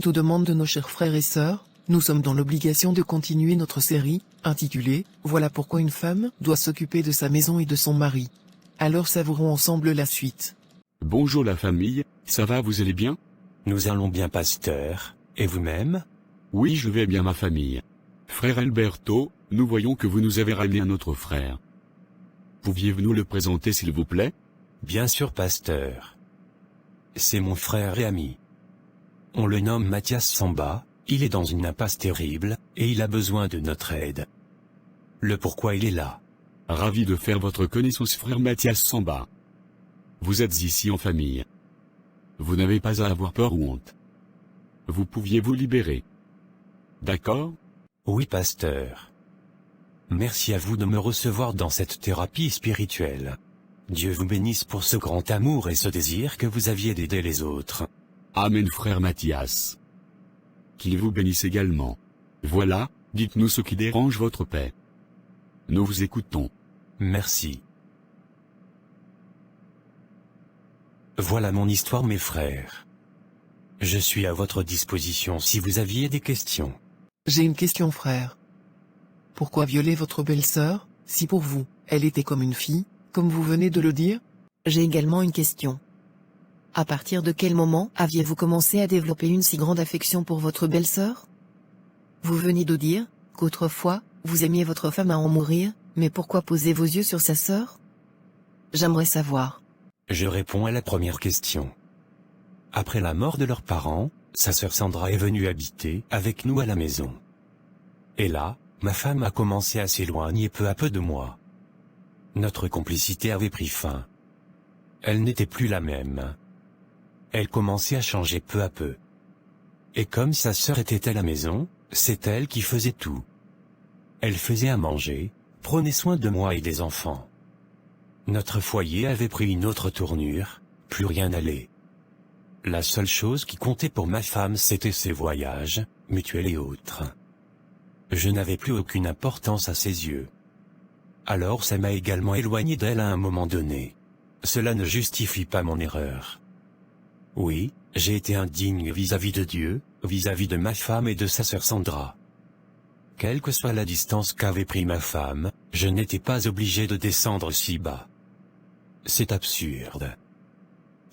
Suite aux demandes de nos chers frères et sœurs, nous sommes dans l'obligation de continuer notre série, intitulée « Voilà pourquoi une femme doit s'occuper de sa maison et de son mari ». Alors savourons ensemble la suite. Bonjour la famille, ça va, vous allez bien? Nous allons bien, pasteur, et vous-même? Oui, je vais bien, ma famille. Frère Alberto, nous voyons que vous nous avez ramené un autre frère. Pouviez-vous nous le présenter s'il vous plaît? Bien sûr, pasteur. C'est mon frère et ami. On le nomme Mathias Samba, il est dans une impasse terrible, et il a besoin de notre aide. Le pourquoi il est là. Ravi de faire votre connaissance, frère Mathias Samba. Vous êtes ici en famille. Vous n'avez pas à avoir peur ou honte. Vous pouviez vous libérer. D'accord? Oui, pasteur. Merci à vous de me recevoir dans cette thérapie spirituelle. Dieu vous bénisse pour ce grand amour et ce désir que vous aviez d'aider les autres. Amen, frère Mathias. Qu'il vous bénisse également. Voilà, dites-nous ce qui dérange votre paix. Nous vous écoutons. Merci. Voilà mon histoire, mes frères. Je suis à votre disposition si vous aviez des questions. J'ai une question, frère. Pourquoi violer votre belle-sœur, si pour vous, elle était comme une fille, comme vous venez de le dire? J'ai également une question. À partir de quel moment aviez-vous commencé à développer une si grande affection pour votre belle-sœur? Vous venez de dire qu'autrefois, vous aimiez votre femme à en mourir, mais pourquoi poser vos yeux sur sa sœur? J'aimerais savoir. Je réponds à la première question. Après la mort de leurs parents, sa sœur Sandra est venue habiter avec nous à la maison. Et là, ma femme a commencé à s'éloigner peu à peu de moi. Notre complicité avait pris fin. Elle n'était plus la même. Elle commençait à changer peu à peu. Et comme sa sœur était à la maison, c'est elle qui faisait tout. Elle faisait à manger, prenait soin de moi et des enfants. Notre foyer avait pris une autre tournure, plus rien n'allait. La seule chose qui comptait pour ma femme, c'était ses voyages, mutuels et autres. Je n'avais plus aucune importance à ses yeux. Alors ça m'a également éloigné d'elle à un moment donné. Cela ne justifie pas mon erreur. Oui, j'ai été indigne vis-à-vis de Dieu, vis-à-vis de ma femme et de sa sœur Sandra. Quelle que soit la distance qu'avait pris ma femme, je n'étais pas obligé de descendre si bas. C'est absurde.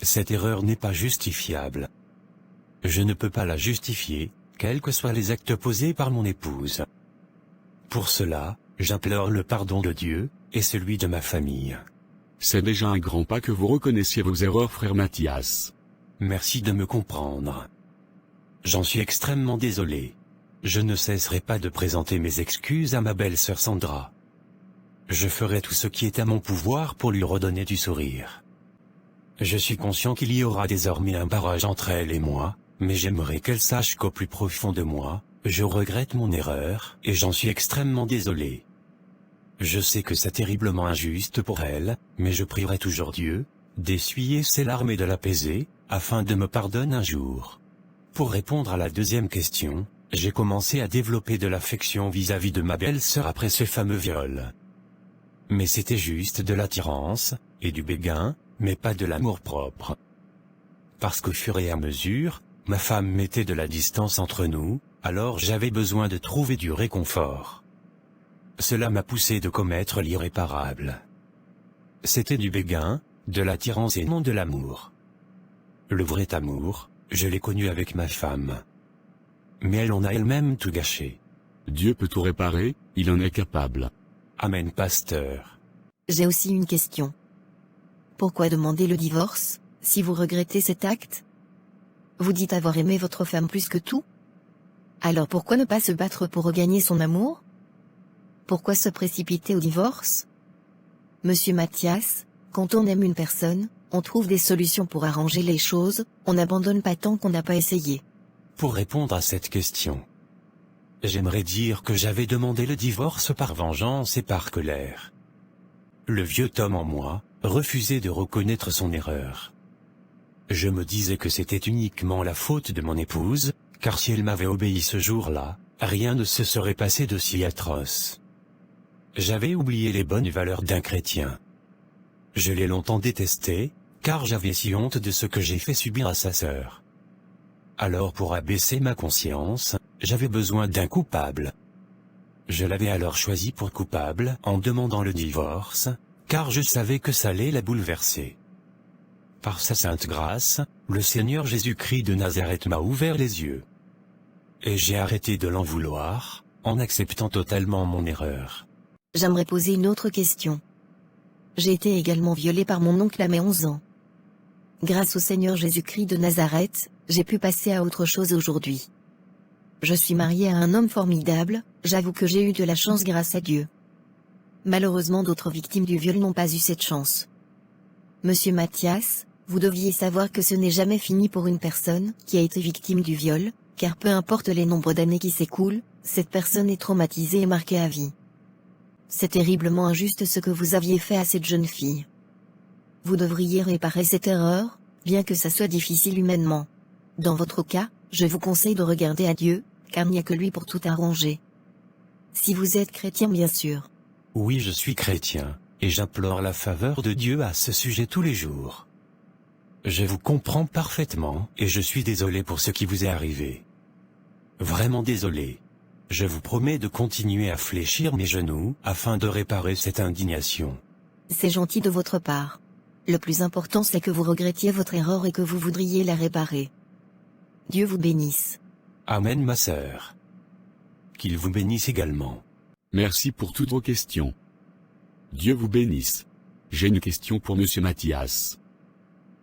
Cette erreur n'est pas justifiable. Je ne peux pas la justifier, quels que soient les actes posés par mon épouse. Pour cela, j'implore le pardon de Dieu, et celui de ma famille. C'est déjà un grand pas que vous reconnaissiez vos erreurs, frère Mathias. Merci de me comprendre. J'en suis extrêmement désolé. Je ne cesserai pas de présenter mes excuses à ma belle-sœur Sandra. Je ferai tout ce qui est à mon pouvoir pour lui redonner du sourire. Je suis conscient qu'il y aura désormais un barrage entre elle et moi, mais j'aimerais qu'elle sache qu'au plus profond de moi, je regrette mon erreur, et j'en suis extrêmement désolé. Je sais que c'est terriblement injuste pour elle, mais je prierai toujours Dieu, d'essuyer ses larmes et de l'apaiser, afin de me pardonner un jour. Pour répondre à la deuxième question, j'ai commencé à développer de l'affection vis-à-vis de ma belle-sœur après ce fameux viol. Mais c'était juste de l'attirance, et du béguin, mais pas de l'amour-propre. Parce qu'au fur et à mesure, ma femme mettait de la distance entre nous, alors j'avais besoin de trouver du réconfort. Cela m'a poussé de commettre l'irréparable. C'était du béguin, de l'attirance et non de l'amour. Le vrai amour, je l'ai connu avec ma femme. Mais elle en a elle-même tout gâché. Dieu peut tout réparer, il en est capable. Amen, pasteur. J'ai aussi une question. Pourquoi demander le divorce, si vous regrettez cet acte? Vous dites avoir aimé votre femme plus que tout? Alors pourquoi ne pas se battre pour regagner son amour? Pourquoi se précipiter au divorce? Monsieur Mathias, quand on aime une personne, on trouve des solutions pour arranger les choses, on n'abandonne pas tant qu'on n'a pas essayé. Pour répondre à cette question, j'aimerais dire que j'avais demandé le divorce par vengeance et par colère. Le vieux Tom en moi refusait de reconnaître son erreur. Je me disais que c'était uniquement la faute de mon épouse, car si elle m'avait obéi ce jour-là, rien ne se serait passé de si atroce. J'avais oublié les bonnes valeurs d'un chrétien. Je l'ai longtemps détesté, car j'avais si honte de ce que j'ai fait subir à sa sœur. Alors pour abaisser ma conscience, j'avais besoin d'un coupable. Je l'avais alors choisi pour coupable en demandant le divorce, car je savais que ça allait la bouleverser. Par sa sainte grâce, le Seigneur Jésus-Christ de Nazareth m'a ouvert les yeux. Et j'ai arrêté de l'en vouloir, en acceptant totalement mon erreur. J'aimerais poser une autre question. J'ai été également violée par mon oncle à mes 11 ans. Grâce au Seigneur Jésus-Christ de Nazareth, j'ai pu passer à autre chose aujourd'hui. Je suis mariée à un homme formidable, j'avoue que j'ai eu de la chance grâce à Dieu. Malheureusement d'autres victimes du viol n'ont pas eu cette chance. Monsieur Mathias, vous deviez savoir que ce n'est jamais fini pour une personne qui a été victime du viol, car peu importe les nombres d'années qui s'écoulent, cette personne est traumatisée et marquée à vie. C'est terriblement injuste ce que vous aviez fait à cette jeune fille. Vous devriez réparer cette erreur, bien que ça soit difficile humainement. Dans votre cas, je vous conseille de regarder à Dieu, car il n'y a que lui pour tout arranger. Si vous êtes chrétien bien sûr. Oui, je suis chrétien, et j'implore la faveur de Dieu à ce sujet tous les jours. Je vous comprends parfaitement, et je suis désolé pour ce qui vous est arrivé. Vraiment désolé. Je vous promets de continuer à fléchir mes genoux, afin de réparer cette indignation. C'est gentil de votre part. Le plus important c'est que vous regrettiez votre erreur et que vous voudriez la réparer. Dieu vous bénisse. Amen ma sœur. Qu'il vous bénisse également. Merci pour toutes vos questions. Dieu vous bénisse. J'ai une question pour Monsieur Mathias.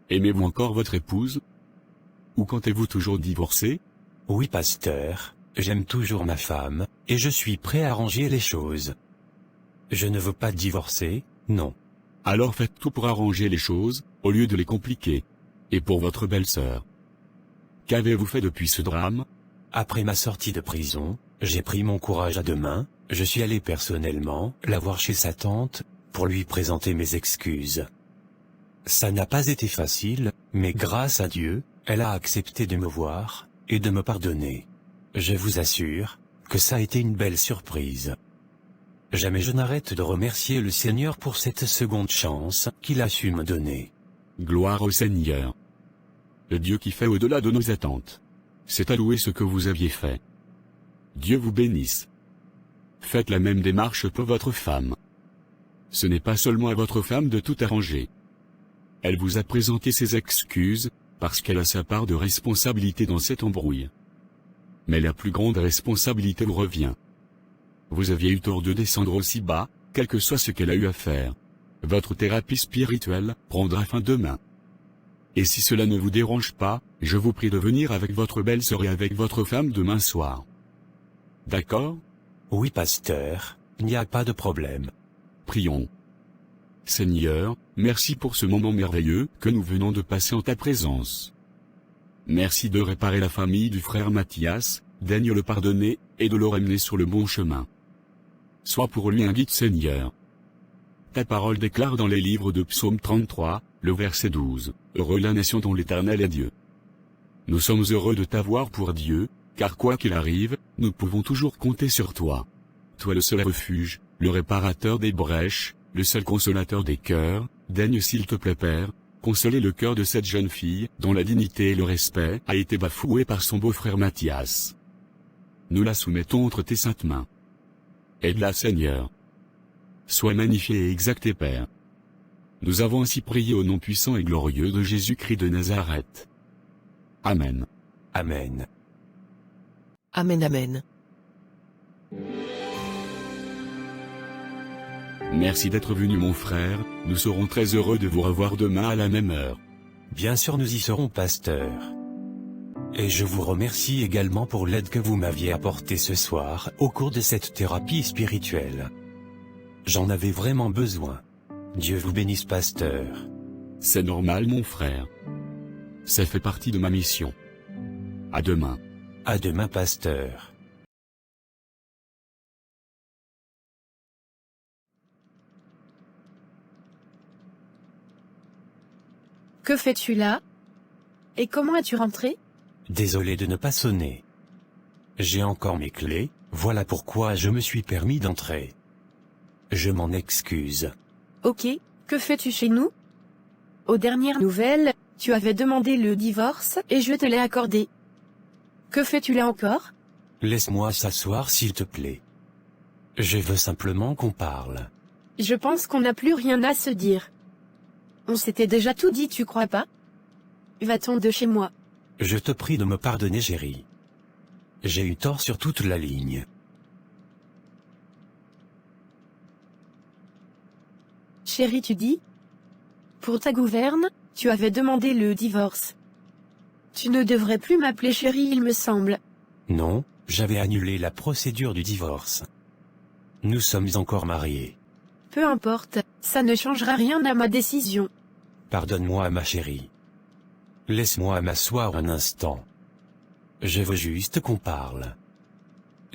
Aimez-vous encore votre épouse? Ou comptez-vous toujours divorcer? Oui pasteur, j'aime toujours ma femme, et je suis prêt à arranger les choses. Je ne veux pas divorcer, non. Alors faites tout pour arranger les choses, au lieu de les compliquer. Et pour votre belle-sœur. Qu'avez-vous fait depuis ce drame? Après ma sortie de prison, j'ai pris mon courage à deux mains, je suis allé personnellement la voir chez sa tante, pour lui présenter mes excuses. Ça n'a pas été facile, mais grâce à Dieu, elle a accepté de me voir, et de me pardonner. Je vous assure, que ça a été une belle surprise. Jamais je n'arrête de remercier le Seigneur pour cette seconde chance qu'il a su me donner. Gloire au Seigneur. Le Dieu qui fait au-delà de nos attentes. C'est à louer ce que vous aviez fait. Dieu vous bénisse. Faites la même démarche pour votre femme. Ce n'est pas seulement à votre femme de tout arranger. Elle vous a présenté ses excuses, parce qu'elle a sa part de responsabilité dans cette embrouille. Mais la plus grande responsabilité vous revient. Vous aviez eu tort de descendre aussi bas, quel que soit ce qu'elle a eu à faire. Votre thérapie spirituelle prendra fin demain. Et si cela ne vous dérange pas, je vous prie de venir avec votre belle-sœur et avec votre femme demain soir. D'accord? Oui pasteur, il n'y a pas de problème. Prions. Seigneur, merci pour ce moment merveilleux que nous venons de passer en ta présence. Merci de réparer la famille du frère Mathias, daigne le pardonner, et de le ramener sur le bon chemin. Sois pour lui un guide Seigneur. Ta parole déclare dans les livres de Psaume 33, le verset 12, « Heureux la nation dont l'Éternel est Dieu ». Nous sommes heureux de t'avoir pour Dieu, car quoi qu'il arrive, nous pouvons toujours compter sur toi. Toi le seul refuge, le réparateur des brèches, le seul consolateur des cœurs, daigne s'il te plaît Père, consoler le cœur de cette jeune fille, dont la dignité et le respect a été bafoué par son beau-frère Mathias. Nous la soumettons entre tes saintes mains. Aide-la Seigneur. Sois magnifié et exalté Père. Nous avons ainsi prié au nom puissant et glorieux de Jésus-Christ de Nazareth. Amen. Amen. Amen, amen. Merci d'être venu mon frère, nous serons très heureux de vous revoir demain à la même heure. Bien sûr nous y serons pasteur. Et je vous remercie également pour l'aide que vous m'aviez apportée ce soir au cours de cette thérapie spirituelle. J'en avais vraiment besoin. Dieu vous bénisse pasteur. C'est normal mon frère. Ça fait partie de ma mission. À demain. À demain pasteur. Que fais-tu là? Et comment es-tu rentré? Désolé de ne pas sonner. J'ai encore mes clés, voilà pourquoi je me suis permis d'entrer. Je m'en excuse. Ok, que fais-tu chez nous? Aux dernières nouvelles, tu avais demandé le divorce et je te l'ai accordé. Que fais-tu là encore? Laisse-moi s'asseoir s'il te plaît. Je veux simplement qu'on parle. Je pense qu'on n'a plus rien à se dire. On s'était déjà tout dit, tu crois pas? Va-t'en de chez moi. Je te prie de me pardonner, chérie. J'ai eu tort sur toute la ligne. Chérie, tu dis? Pour ta gouverne, tu avais demandé le divorce. Tu ne devrais plus m'appeler chérie, il me semble. Non, j'avais annulé la procédure du divorce. Nous sommes encore mariés. Peu importe, ça ne changera rien à ma décision. Pardonne-moi, ma chérie. Laisse-moi m'asseoir un instant. Je veux juste qu'on parle.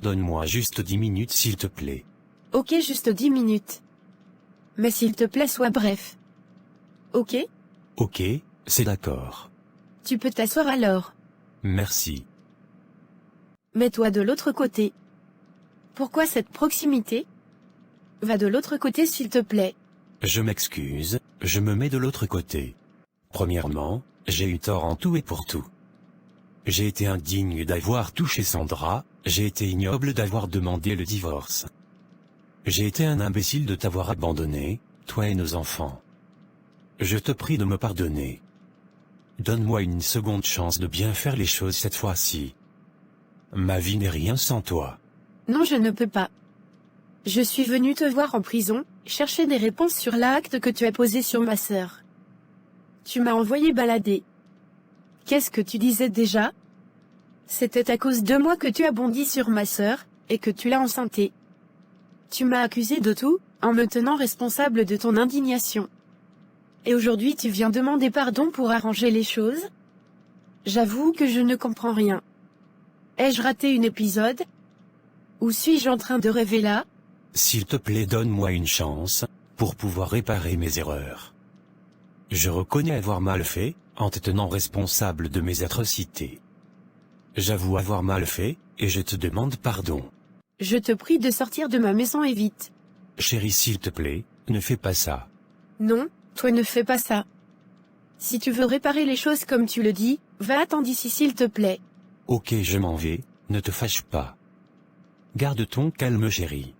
Donne-moi juste 10 minutes s'il te plaît. Ok, juste 10 minutes. Mais s'il te plaît, sois bref. Ok? Ok, c'est d'accord. Tu peux t'asseoir alors. Merci. Mets-toi de l'autre côté. Pourquoi cette proximité? Va de l'autre côté s'il te plaît. Je m'excuse, je me mets de l'autre côté. Premièrement, j'ai eu tort en tout et pour tout. J'ai été indigne d'avoir touché Sandra, j'ai été ignoble d'avoir demandé le divorce. J'ai été un imbécile de t'avoir abandonné, toi et nos enfants. Je te prie de me pardonner. Donne-moi une seconde chance de bien faire les choses cette fois-ci. Ma vie n'est rien sans toi. Non, je ne peux pas. Je suis venu te voir en prison, chercher des réponses sur l'acte que tu as posé sur ma sœur. Tu m'as envoyé balader. Qu'est-ce que tu disais déjà? C'était à cause de moi que tu as bondi sur ma sœur, et que tu l'as enceintée. Tu m'as accusé de tout, en me tenant responsable de ton indignation. Et aujourd'hui tu viens demander pardon pour arranger les choses? J'avoue que je ne comprends rien. Ai-je raté un épisode? Ou suis-je en train de rêver là? S'il te plaît, donne-moi une chance, pour pouvoir réparer mes erreurs. Je reconnais avoir mal fait, en te tenant responsable de mes atrocités. J'avoue avoir mal fait, et je te demande pardon. Je te prie de sortir de ma maison et vite. Chérie, s'il te plaît, ne fais pas ça. Non, toi ne fais pas ça. Si tu veux réparer les choses comme tu le dis, va-t'en d'ici s'il te plaît. Ok, je m'en vais, ne te fâche pas. Garde ton calme, chérie.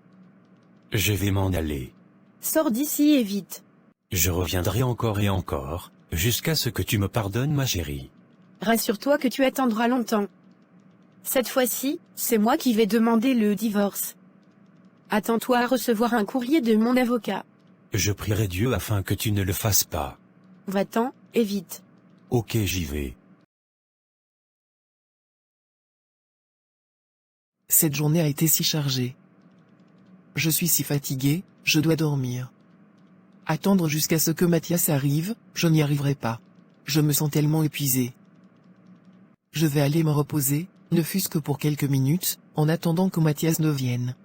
Je vais m'en aller. Sors d'ici et vite. Je reviendrai encore et encore, jusqu'à ce que tu me pardonnes, ma chérie. Rassure-toi que tu attendras longtemps. Cette fois-ci, c'est moi qui vais demander le divorce. Attends-toi à recevoir un courrier de mon avocat. Je prierai Dieu afin que tu ne le fasses pas. Va-t'en, et vite. Ok, j'y vais. Cette journée a été si chargée. Je suis si fatigué, je dois dormir. Attendre jusqu'à ce que Mathias arrive, je n'y arriverai pas. Je me sens tellement épuisé. Je vais aller me reposer, ne fût-ce que pour quelques minutes, en attendant que Mathias ne vienne.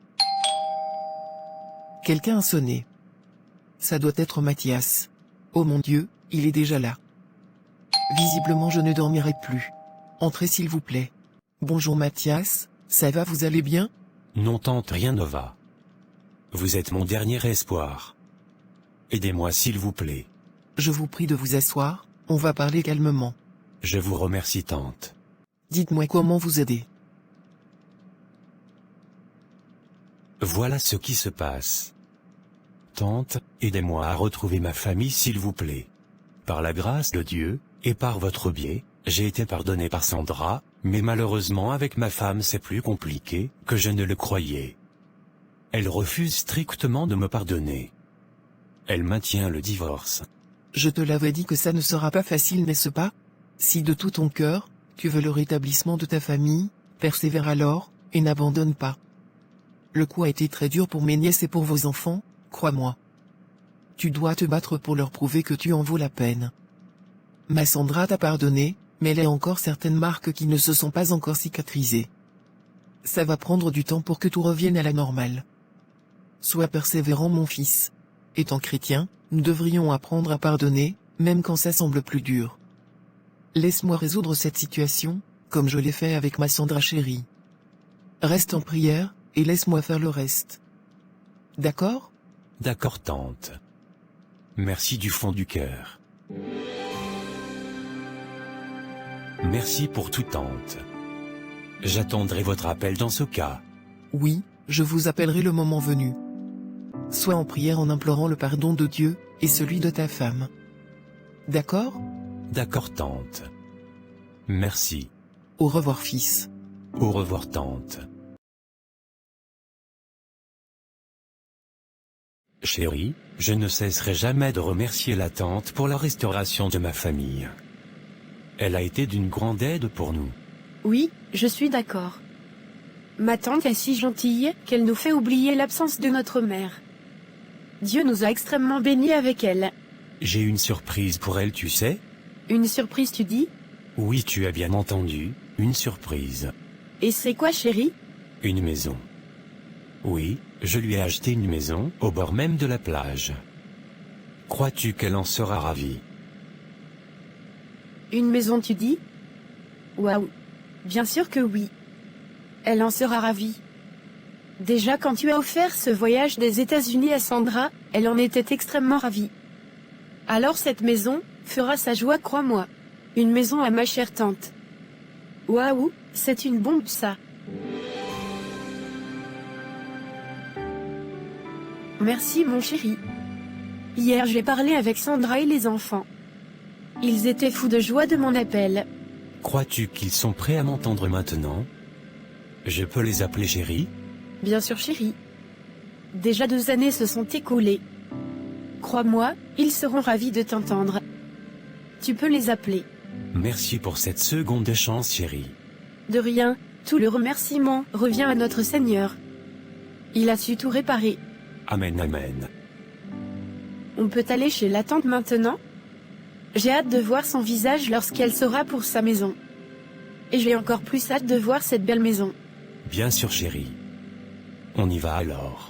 Quelqu'un a sonné. Ça doit être Mathias. Oh mon Dieu, il est déjà là. Visiblement je ne dormirai plus. Entrez s'il vous plaît. Bonjour Mathias, ça va, vous allez bien? Non, tante, rien ne va. Vous êtes mon dernier espoir. Aidez-moi s'il vous plaît. Je vous prie de vous asseoir, on va parler calmement. Je vous remercie, tante. Dites-moi comment vous aider. Voilà ce qui se passe. Tante, aidez-moi à retrouver ma famille s'il vous plaît. Par la grâce de Dieu, et par votre biais, j'ai été pardonné par Sandra, mais malheureusement avec ma femme c'est plus compliqué que je ne le croyais. Elle refuse strictement de me pardonner. Elle maintient le divorce. Je te l'avais dit que ça ne sera pas facile, n'est-ce pas? Si de tout ton cœur, tu veux le rétablissement de ta famille, persévère alors, et n'abandonne pas. Le coup a été très dur pour mes nièces et pour vos enfants, crois-moi. Tu dois te battre pour leur prouver que tu en vaux la peine. Ma Sandra t'a pardonné, mais elle a encore certaines marques qui ne se sont pas encore cicatrisées. Ça va prendre du temps pour que tout revienne à la normale. Sois persévérant mon fils. Étant chrétien, nous devrions apprendre à pardonner, même quand ça semble plus dur. Laisse-moi résoudre cette situation, comme je l'ai fait avec ma Sandra chérie. Reste en prière, et laisse-moi faire le reste. D'accord? D'accord, tante. Merci du fond du cœur. Merci pour tout, tante. J'attendrai votre appel dans ce cas. Oui, je vous appellerai le moment venu. Sois en prière en implorant le pardon de Dieu, et celui de ta femme. D'accord? D'accord, tante. Merci. Au revoir, fils. Au revoir, tante. Chérie, je ne cesserai jamais de remercier la tante pour la restauration de ma famille. Elle a été d'une grande aide pour nous. Oui, je suis d'accord. Ma tante est si gentille qu'elle nous fait oublier l'absence de notre mère. Dieu nous a extrêmement bénis avec elle. J'ai une surprise pour elle, tu sais? Une surprise, tu dis? Oui, tu as bien entendu, une surprise. Et c'est quoi, chérie? Une maison. Oui, je lui ai acheté une maison, au bord même de la plage. Crois-tu qu'elle en sera ravie? Une maison, tu dis? Waouh! Bien sûr que oui. Elle en sera ravie. Déjà quand tu as offert ce voyage des États-Unis à Sandra, elle en était extrêmement ravie. Alors cette maison fera sa joie, crois-moi. Une maison à ma chère tante. Waouh, c'est une bombe ça. Merci mon chéri. Hier j'ai parlé avec Sandra et les enfants. Ils étaient fous de joie de mon appel. Crois-tu qu'ils sont prêts à m'entendre maintenant? Je peux les appeler chérie? Bien sûr chéri. Déjà 2 années se sont écoulées. Crois-moi, ils seront ravis de t'entendre. Tu peux les appeler. Merci pour cette seconde chance, chérie. De rien, tout le remerciement revient à notre Seigneur. Il a su tout réparer. Amen, amen. On peut aller chez la tante maintenant? J'ai hâte de voir son visage lorsqu'elle sera pour sa maison. Et j'ai encore plus hâte de voir cette belle maison. Bien sûr, chérie. On y va alors.